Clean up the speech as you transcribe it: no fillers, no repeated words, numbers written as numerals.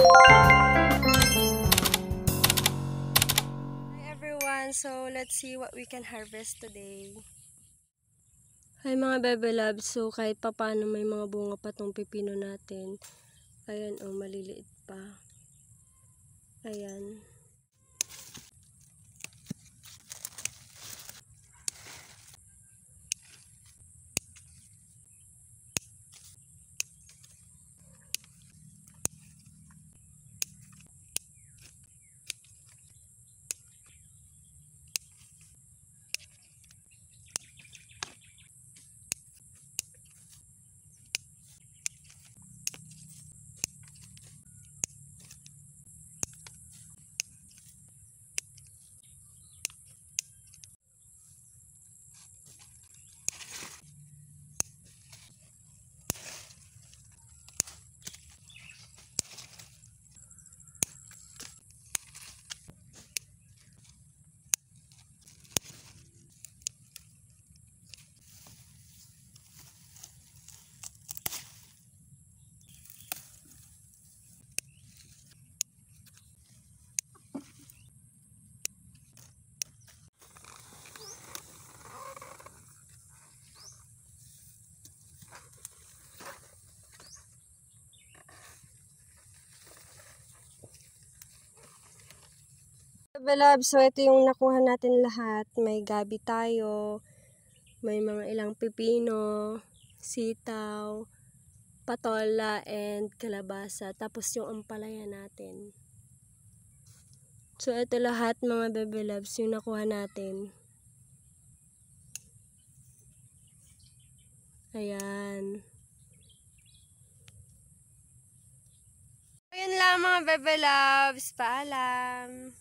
Hi everyone, so let's see what we can harvest today. Hi mga bebe loves, so kahit papaano may mga bunga pa tong pipino natin. Ayan oh, maliliit pa. Ayan. Beloved, so ito yung nakuha natin lahat. May gabi tayo, may mga ilang pipino, sitaw, patola, and kalabasa. Tapos yung ampalaya natin. So ito lahat mga bebe loves yung nakuha natin. Ayan. Ayan lang mga bebe loves. Paalam.